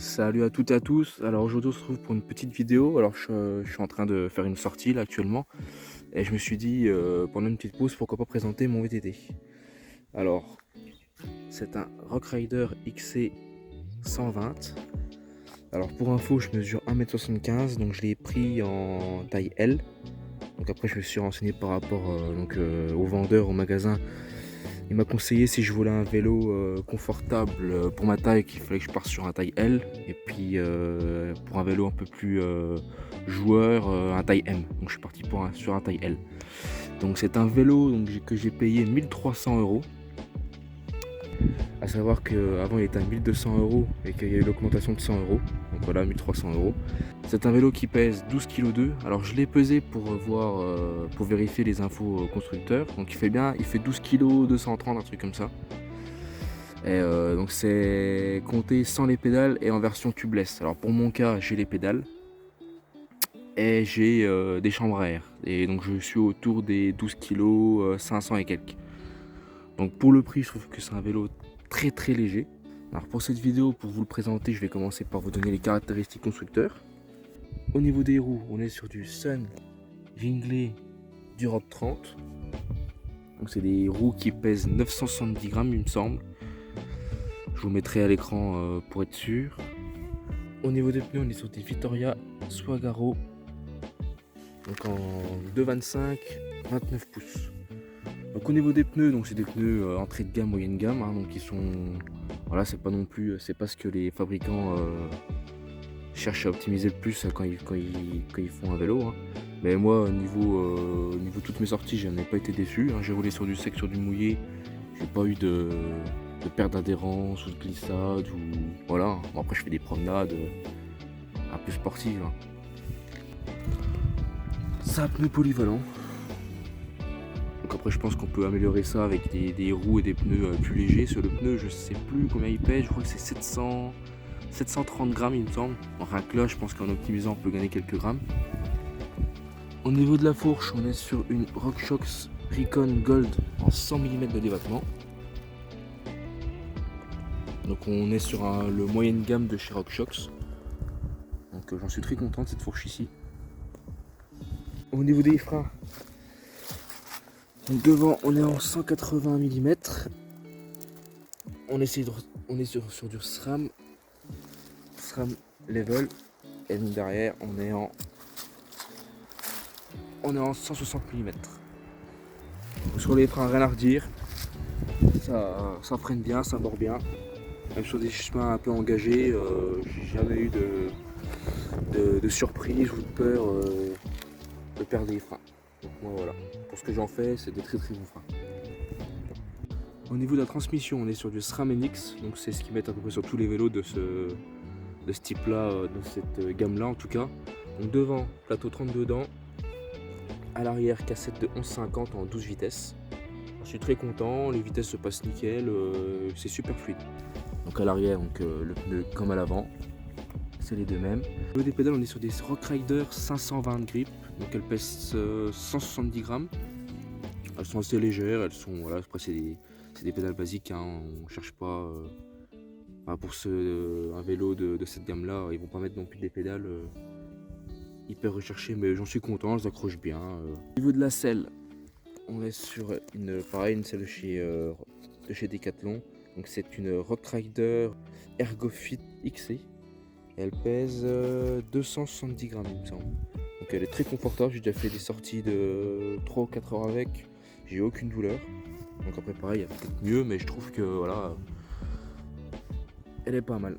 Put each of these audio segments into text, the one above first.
Salut à toutes et à tous. Alors aujourd'hui on se retrouve pour une petite vidéo. Alors je suis en train de faire une sortie là actuellement et je me suis dit pendant une petite pause pourquoi pas présenter mon VTT. Alors c'est un Rock Rider XC 120. Alors pour info je mesure 1m75 donc je l'ai pris en taille L. Donc après je me suis renseigné par rapport au vendeur au magasin. Il m'a conseillé si je voulais un vélo confortable pour ma taille qu'il fallait que je parte sur un taille L et puis pour un vélo un peu plus joueur un taille M. Donc je suis parti sur un taille L. Donc c'est un vélo que j'ai payé 1 300 €. À savoir qu'avant il était à 1 200 € et qu'il y a eu l'augmentation de 100 €. Donc voilà, 1 300 €. C'est un vélo qui pèse 12,2 kg. Alors je l'ai pesé pour voir, pour vérifier les infos constructeurs. Donc il fait 12,230 kg, un truc comme ça. Et donc c'est compté sans les pédales et en version tubeless. Alors pour mon cas, j'ai les pédales et j'ai des chambres à air. Et donc je suis autour des 12 kg, 500 et quelques. Donc pour le prix, je trouve que c'est un vélo très très léger. Alors pour cette vidéo, pour vous le présenter, je vais commencer par vous donner les caractéristiques constructeurs. Au niveau des roues, on est sur du Sun Ringley Duroc 30. Donc c'est des roues qui pèsent 970 grammes il me semble. Je vous mettrai à l'écran pour être sûr. Au niveau des pneus, on est sur des Vittoria Suagaro. Donc en 2,25, 29 pouces. Donc au niveau des pneus, donc c'est des pneus entrée de gamme, moyenne gamme, hein, donc ils sont, voilà, c'est pas non plus, c'est pas ce que les fabricants cherchent à optimiser le plus quand ils font un vélo. Hein. Mais moi, niveau toutes mes sorties, je n'ai pas été déçu. Hein. J'ai roulé sur du sec, sur du mouillé. J'ai pas eu de perte d'adhérence ou de glissade ou voilà. Bon, après, je fais des promenades un peu sportives. Hein. C'est un pneu polyvalent. Donc après je pense qu'on peut améliorer ça avec des roues et des pneus plus légers. Sur le pneu je sais plus combien il pèse, je crois que c'est 730 grammes il me semble. Enfin que là je pense qu'en optimisant on peut gagner quelques grammes. Au niveau de la fourche on est sur une RockShox Recon Gold en 100 mm de débattement. Donc on est sur le moyenne gamme de chez RockShox. Donc j'en suis très content de cette fourche ici. Au niveau des freins, donc devant on est en 180 mm. On est sur du SRAM level et derrière on est en 160 mm. Sur les freins rien à redire, ça freine bien, ça mord bien. Même sur des chemins un peu engagés, j'ai jamais eu de surprise ou de peur de perdre les freins. Donc moi voilà, pour ce que j'en fais, c'est des très très bons freins. Au niveau de la transmission, on est sur du SRAM NX, donc c'est ce qu'ils mettent à peu près sur tous les vélos de ce type là, de cette gamme là en tout cas. Donc devant, plateau 32 dents, à l'arrière cassette de 11,50 en 12 vitesses. Je suis très content, les vitesses se passent nickel, c'est super fluide. Donc à l'arrière, le pneu comme à l'avant, c'est les deux mêmes. Au niveau des pédales, on est sur des Rock Rider 520 grip, donc elles pèsent 170 grammes. Elles sont assez légères, elles sont, voilà, après c'est des pédales basiques, hein, on cherche pas, pour un vélo de cette gamme là, ils vont pas mettre non plus des pédales hyper recherchées, mais j'en suis content, elles accrochent bien. Au niveau de la selle, on est sur une selle de chez Decathlon. Donc c'est une Rock Rider Ergofit XC. Elle pèse 270 grammes il me semble. Donc elle est très confortable, j'ai déjà fait des sorties de 3 ou 4 heures avec. J'ai eu aucune douleur. Donc après pareil, il y a peut-être mieux, mais je trouve que voilà, elle est pas mal.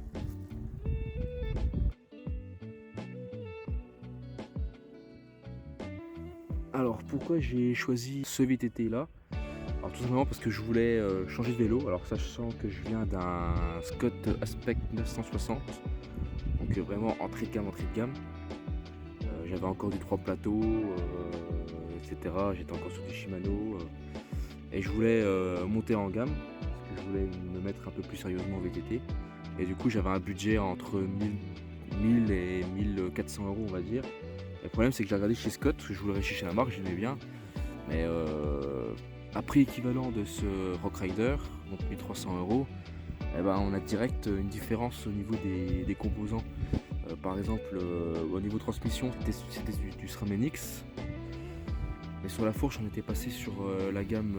Alors pourquoi j'ai choisi ce VTT là? Alors tout simplement parce que je voulais changer de vélo, alors sachant que je viens d'un Scott Aspect 960, donc vraiment entrée de gamme. J'avais encore du 3 plateaux, etc. J'étais encore sur du Shimano, et je voulais monter en gamme, parce que je voulais me mettre un peu plus sérieusement au VTT. Et du coup j'avais un budget entre 1000 et 1400 € on va dire. Et le problème c'est que j'ai regardé chez Scott, parce que je voulais chercher la marque, j'aimais bien. Mais à prix équivalent de ce Rock Rider, donc 1 300 €, eh ben, on a direct une différence au niveau des composants. Par exemple, au niveau transmission, c'était du SRAM NX. Mais sur la fourche, on était passé sur la gamme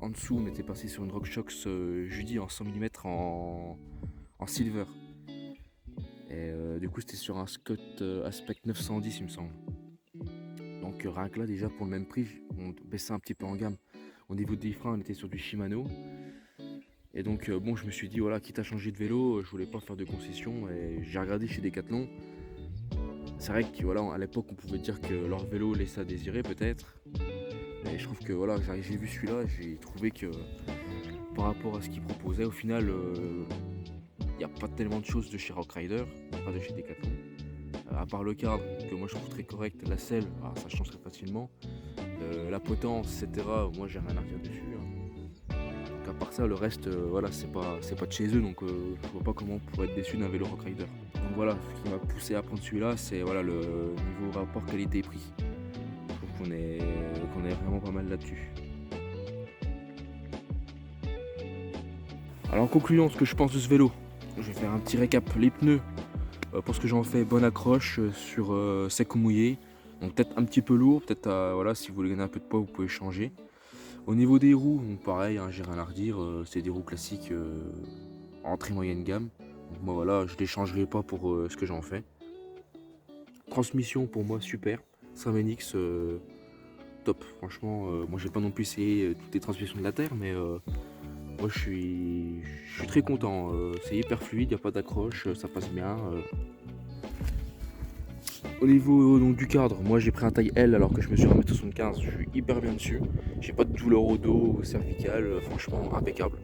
en dessous, on était passé sur une RockShox Judy en 100 mm en silver. Et du coup, c'était sur un Scott Aspect 910, il me semble. Donc rien que là, déjà pour le même prix, on baissait un petit peu en gamme. Au niveau des freins, on était sur du Shimano. Et donc bon, je me suis dit, voilà, quitte à changer de vélo, je voulais pas faire de concessions. Et j'ai regardé chez Decathlon. C'est vrai que voilà, à l'époque, on pouvait dire que leur vélo laissait à désirer peut-être. Et je trouve que voilà, j'ai vu celui-là, j'ai trouvé que par rapport à ce qu'ils proposaient, au final, il n'y a pas tellement de choses de chez Rockrider, pas de chez Decathlon. À part le cadre, que moi je trouve très correct, la selle, ça change très facilement. La potence, etc., moi j'ai rien à dire dessus. Donc à part ça, le reste, voilà, c'est pas de chez eux, donc je vois pas comment on pourrait être déçu d'un vélo Rockrider. Donc voilà, ce qui m'a poussé à prendre celui-là, c'est voilà, le niveau rapport qualité-prix. Je trouve qu'on est vraiment pas mal là-dessus. Alors en conclusion, ce que je pense de ce vélo, je vais faire un petit récap. Les pneus, pour ce que j'en fais, bonne accroche sur sec ou mouillé. Donc peut-être un petit peu lourd, peut-être voilà, si vous voulez gagner un peu de poids, vous pouvez changer. Au niveau des roues, donc pareil, hein, j'ai rien à redire, c'est des roues classiques entrée moyenne gamme. Donc moi voilà, je les changerai pas pour ce que j'en fais. Transmission pour moi super, SRAM NX top. Franchement, moi j'ai pas non plus essayé toutes les transmissions de la terre, mais moi je suis très content. C'est hyper fluide, il n'y a pas d'accroche, ça passe bien. Au niveau donc, du cadre, moi j'ai pris un taille L alors que je me suis à 1m75, je suis hyper bien dessus. J'ai pas de douleur au dos, cervical, franchement impeccable.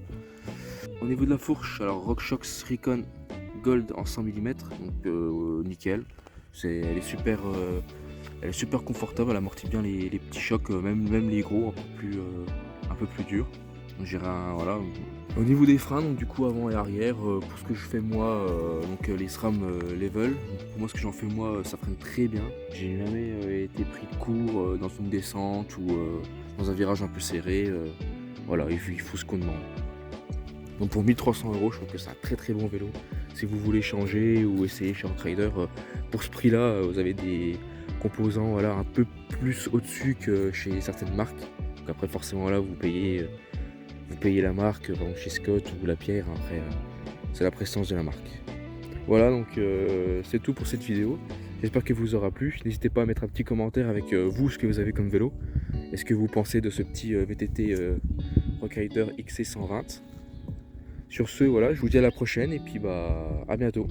Au niveau de la fourche, alors RockShox Recon Gold en 100 mm, donc nickel. Elle est super confortable, elle amortit bien les petits chocs, même les gros, un peu plus durs. Donc j'irai voilà. Au niveau des freins, donc du coup avant et arrière, pour ce que je fais moi, les SRAM Level, pour moi ce que j'en fais moi, ça freine très bien. J'ai jamais été pris de court dans une descente ou dans un virage un peu serré. Voilà, il faut ce qu'on demande. Donc pour 1300 €, je trouve que c'est un très très bon vélo. Si vous voulez changer ou essayer chez Rockrider, pour ce prix-là, vous avez des composants voilà, un peu plus au-dessus que chez certaines marques. Donc après forcément là vous payez la marque, par exemple chez Scott ou La Pierre, après c'est la prestance de la marque. Voilà, donc c'est tout pour cette vidéo. J'espère qu'elle vous aura plu. N'hésitez pas à mettre un petit commentaire avec vous ce que vous avez comme vélo. Est-ce que vous pensez de ce petit VTT Rockrider XC120? Sur ce, voilà, je vous dis à la prochaine et puis à bientôt.